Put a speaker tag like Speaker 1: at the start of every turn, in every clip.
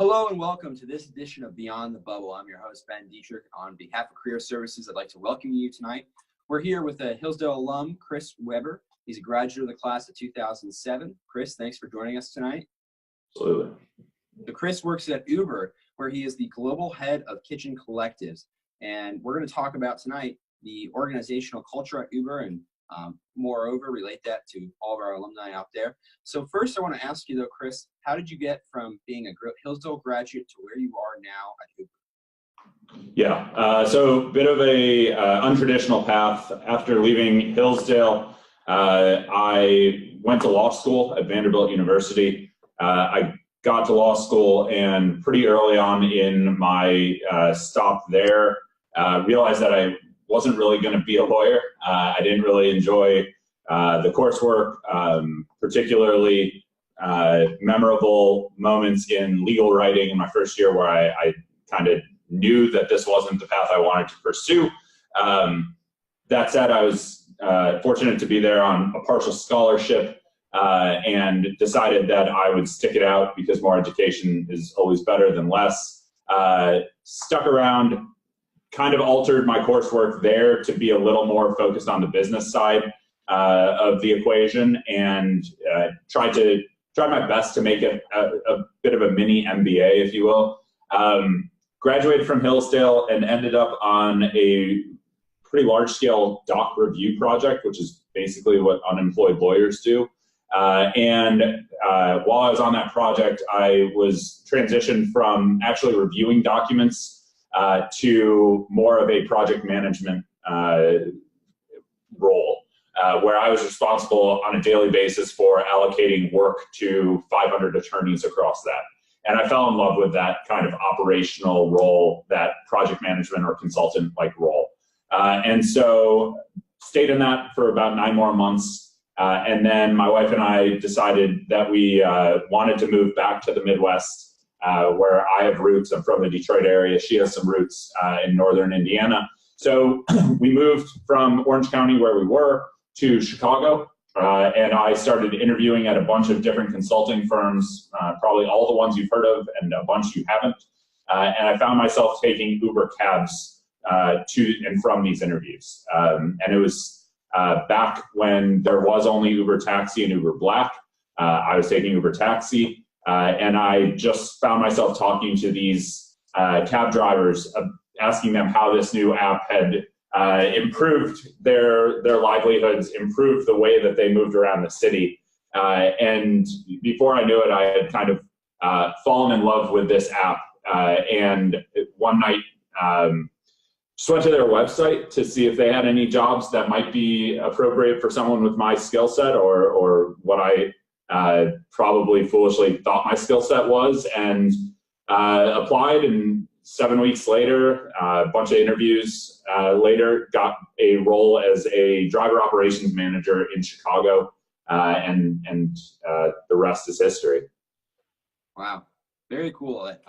Speaker 1: Hello and welcome to this edition of Beyond the Bubble. I'm your host, Ben Dietderich. On behalf of Career Services, I'd like to welcome you tonight. We're here with a Hillsdale alum, Chris Weber. He's a graduate of the class of 2007. Chris, thanks for joining us tonight.
Speaker 2: Absolutely.
Speaker 1: So Chris works at Uber, where he is the global head of kitchen collectives. And we're going to talk about tonight the organizational culture at Uber and moreover, relate that to all of our alumni out there. So first, I want to ask you though, Chris, how did you get from being a Hillsdale graduate to where you are now at Uber?
Speaker 2: Yeah, so a bit of a untraditional path. After leaving Hillsdale, I went to law school at Vanderbilt University. I got to law school and pretty early on in my stop there, realized that I wasn't really going to be a lawyer. I didn't really enjoy the coursework, particularly memorable moments in legal writing in my first year where I kind of knew that this wasn't the path I wanted to pursue. That said, I was fortunate to be there on a partial scholarship and decided that I would stick it out because more education is always better than less. Stuck around, kind of altered my coursework there to be a little more focused on the business side of the equation, and tried my best to make it a bit of a mini MBA, if you will. Graduated from Hillsdale and ended up on a pretty large-scale doc review project, which is basically what unemployed lawyers do. While I was on that project, I was transitioned from actually reviewing documents to more of a project management role, where I was responsible on a daily basis for allocating work to 500 attorneys across that. And I fell in love with that kind of operational role, that project management or consultant-like role. And so stayed in that for about 9 more months. And then my wife and I decided that we wanted to move back to the Midwest, where I have roots. I'm from the Detroit area. She has some roots in northern Indiana. So we moved from Orange County, where we were, to Chicago. And I started interviewing at a bunch of different consulting firms, probably all the ones you've heard of and a bunch you haven't. And I found myself taking Uber cabs to and from these interviews. And it was back when there was only Uber Taxi and Uber Black. I was taking Uber Taxi. And I just found myself talking to these cab drivers, asking them how this new app had improved their livelihoods, improved the way that they moved around the city. And before I knew it, I had kind of fallen in love with this app. And one night, just went to their website to see if they had any jobs that might be appropriate for someone with my skill set or what I probably foolishly thought my skill set was, and applied, and 7 weeks later, a bunch of interviews later, got a role as a driver operations manager in Chicago, and the rest is history.
Speaker 1: Wow, very cool that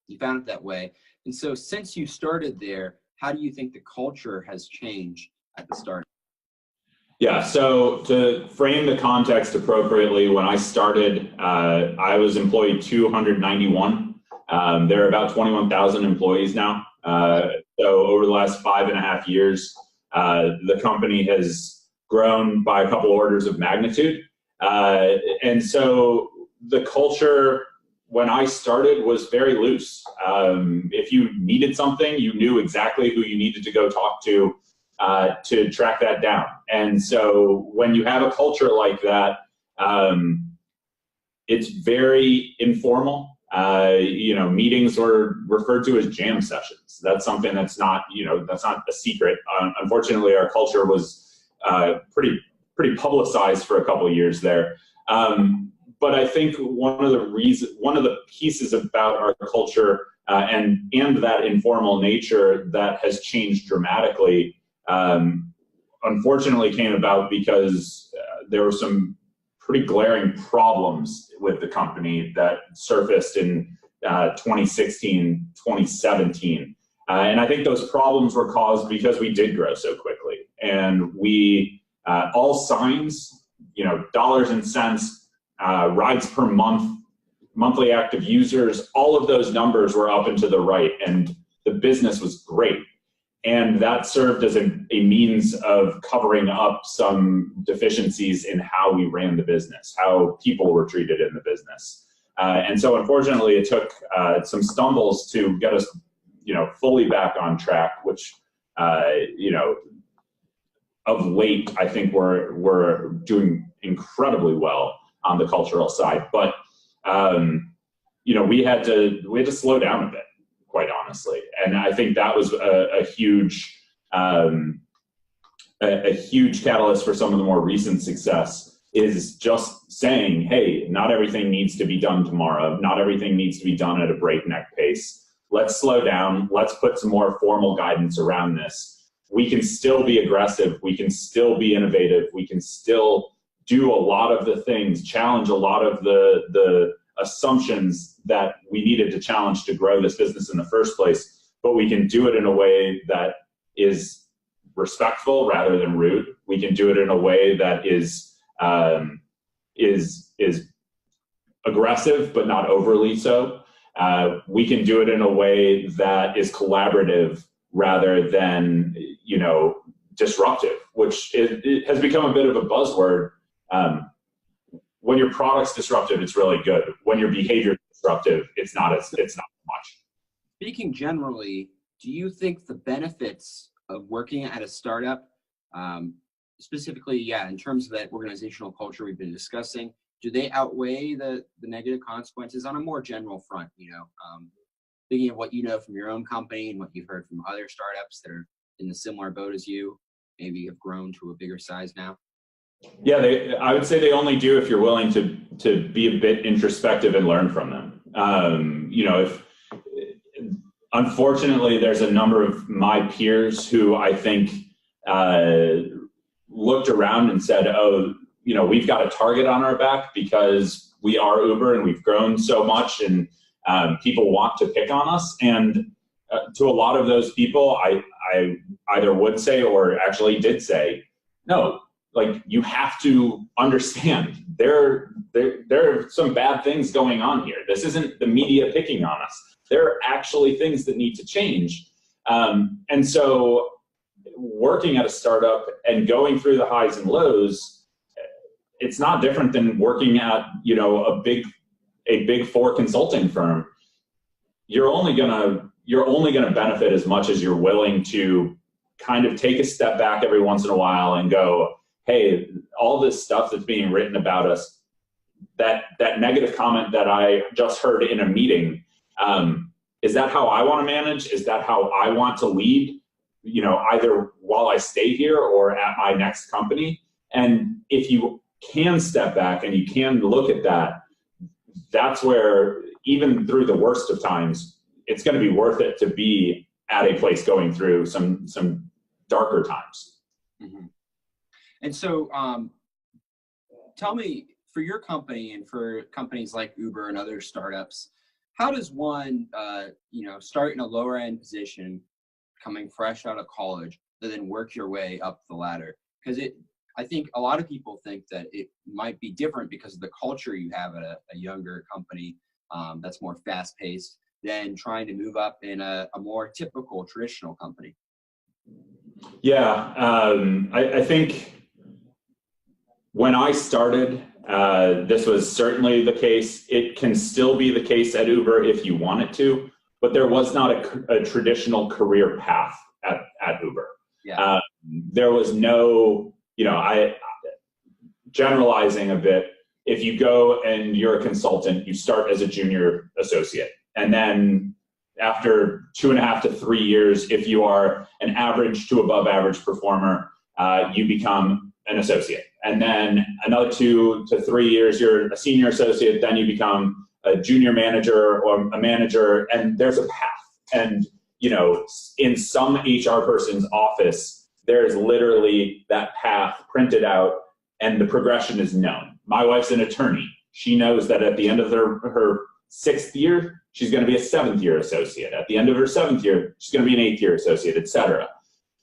Speaker 1: you found it that way. And so since you started there, how do you think the culture has changed at the start?
Speaker 2: Yeah, so to frame the context appropriately, when I started, I was employee 291. There are about 21,000 employees now. So over the last 5.5 years, the company has grown by a couple orders of magnitude. And so the culture when I started was very loose. If you needed something, you knew exactly who you needed to go talk to track that down. And so when you have a culture like that, it's very informal. Meetings were referred to as jam sessions. That's something that's not a secret. Unfortunately, our culture was pretty publicized for a couple of years there. But I think one of the pieces about our culture and that informal nature that has changed dramatically, unfortunately came about because there were some pretty glaring problems with the company that surfaced in 2016, 2017. And I think those problems were caused because we did grow so quickly. And we, all signs, dollars and cents, rides per month, monthly active users, all of those numbers were up and to the right, and the business was great. And that served as a means of covering up some deficiencies in how we ran the business, how people were treated in the business. And so unfortunately, it took some stumbles to get us, fully back on track, which, of late, I think we're doing incredibly well on the cultural side. But, we had to slow down a bit, quite honestly. And I think that was a huge catalyst for some of the more recent success, is just saying, hey, not everything needs to be done tomorrow. Not everything needs to be done at a breakneck pace. Let's slow down. Let's put some more formal guidance around this. We can still be aggressive. We can still be innovative. We can still do a lot of the things, challenge a lot of the assumptions that we needed to challenge to grow this business in the first place, but we can do it in a way that is respectful rather than rude. We can do it in a way that is aggressive, but not overly so. We can do it in a way that is collaborative rather than, disruptive, which it has become a bit of a buzzword. When your product's disruptive, it's really good. When your behavior is disruptive, it's not much.
Speaker 1: Speaking generally, do you think the benefits of working at a startup, specifically, in terms of that organizational culture we've been discussing, do they outweigh the negative consequences on a more general front? Thinking of what you know from your own company and what you've heard from other startups that are in the similar boat as you, maybe have grown to a bigger size now.
Speaker 2: Yeah, I would say they only do if you're willing to be a bit introspective and learn from them. Unfortunately, there's a number of my peers who I think looked around and said, oh, we've got a target on our back because we are Uber and we've grown so much, and people want to pick on us. And to a lot of those people, I either would say or actually did say, no, like, you have to understand there are some bad things going on here. This isn't the media picking on us. There are actually things that need to change. And so working at a startup and going through the highs and lows, it's not different than working at, a big four consulting firm. You're only gonna benefit as much as you're willing to kind of take a step back every once in a while and go, hey, all this stuff that's being written about us, that negative comment that I just heard in a meeting, is that how I want to manage? Is that how I want to lead, either while I stay here or at my next company? And if you can step back and you can look at that, that's where, even through the worst of times, it's going to be worth it to be at a place going through some darker times.
Speaker 1: Mm-hmm. And so tell me, for your company and for companies like Uber and other startups, how does one, start in a lower end position, coming fresh out of college, and then work your way up the ladder? Because I think a lot of people think that it might be different because of the culture you have at a younger company that's more fast paced than trying to move up in a more typical traditional company.
Speaker 2: Yeah, I think when I started, this was certainly the case. It can still be the case at Uber if you want it to, but there was not a traditional career path at Uber.
Speaker 1: Yeah.
Speaker 2: There was no, generalizing a bit, if you go and you're a consultant, you start as a junior associate. And then after 2.5 to 3 years, if you are an average to above average performer, you become an associate. And then another 2 to 3 years, you're a senior associate, then you become a junior manager or a manager, and there's a path. And, in some HR person's office, there's literally that path printed out and the progression is known. My wife's an attorney. She knows that at the end of her 6th year, she's going to be a 7th year associate. At the end of her 7th year, she's going to be an 8th year associate, et cetera.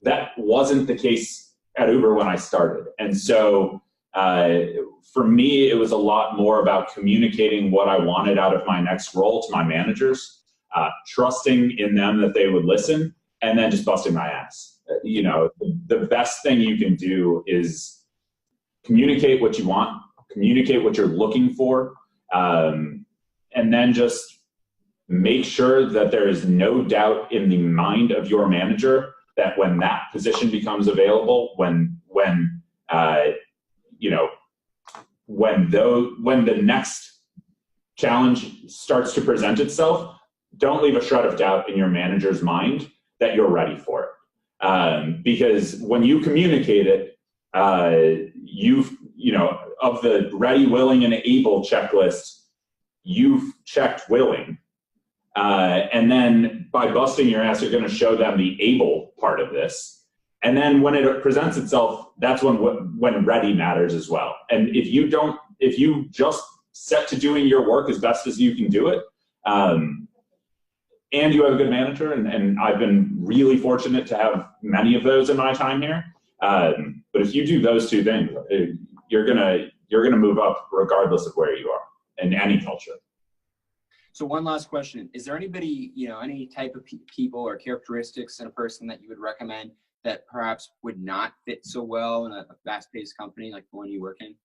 Speaker 2: That wasn't the case at Uber when I started. And so For me, it was a lot more about communicating what I wanted out of my next role to my managers, trusting in them that they would listen, and then just busting my ass. You know, the best thing you can do is communicate what you want, communicate what you're looking for, and then just make sure that there is no doubt in the mind of your manager that when that position becomes available, when the next challenge starts to present itself, don't leave a shred of doubt in your manager's mind that you're ready for it. Because when you communicate it, of the ready, willing, and able checklist, you've checked willing. And then by busting your ass, you're going to show them the able part of this. And then when it presents itself, that's when ready matters as well. And if you just set to doing your work as best as you can do it, and you have a good manager, and I've been really fortunate to have many of those in my time here. But if you do those two things, you're gonna move up regardless of where you are in any culture.
Speaker 1: So one last question: is there anybody, any type of people or characteristics in a person that you would recommend that perhaps would not fit so well in a fast-paced company like the one you work in?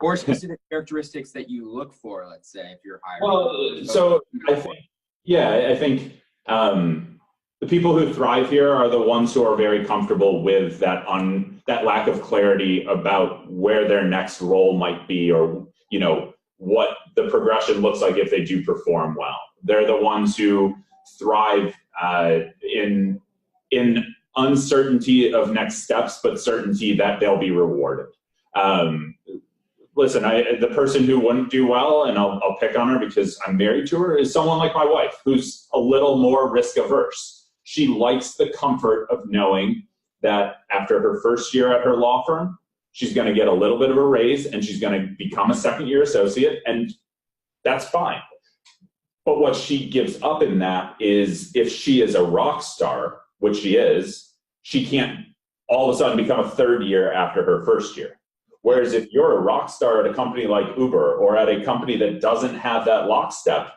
Speaker 1: Or specific characteristics that you look for, let's say, if you're hiring.
Speaker 2: Well, so I think the people who thrive here are the ones who are very comfortable with that lack of clarity about where their next role might be, or what the progression looks like if they do perform well. They're the ones who thrive in uncertainty of next steps, but certainty that they'll be rewarded. Listen, the person who wouldn't do well, and I'll pick on her because I'm married to her, is someone like my wife, who's a little more risk averse. She likes the comfort of knowing that after her first year at her law firm, she's going to get a little bit of a raise and she's going to become a second-year associate, and that's fine. But what she gives up in that is if she is a rock star, which she is, she can't all of a sudden become a third year after her first year. Whereas if you're a rock star at a company like Uber or at a company that doesn't have that lockstep,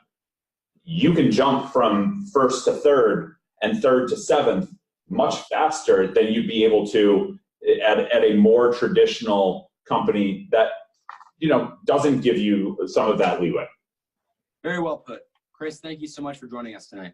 Speaker 2: you can jump from first to third and third to seventh much faster than you'd be able to at a more traditional company that doesn't give you some of that leeway.
Speaker 1: Very well put. Chris, thank you so much for joining us tonight.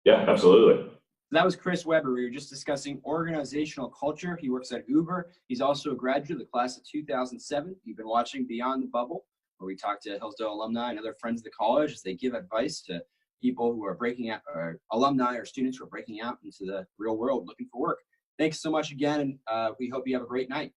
Speaker 2: Yeah, absolutely.
Speaker 1: That was Chris Weber. We were just discussing organizational culture. He works at Uber. He's also a graduate of the class of 2007. You've been watching Beyond the Bubble, where we talk to Hillsdale alumni and other friends of the college as they give advice to people who are breaking out, or alumni or students who are breaking out into the real world looking for work. Thanks so much again, and we hope you have a great night.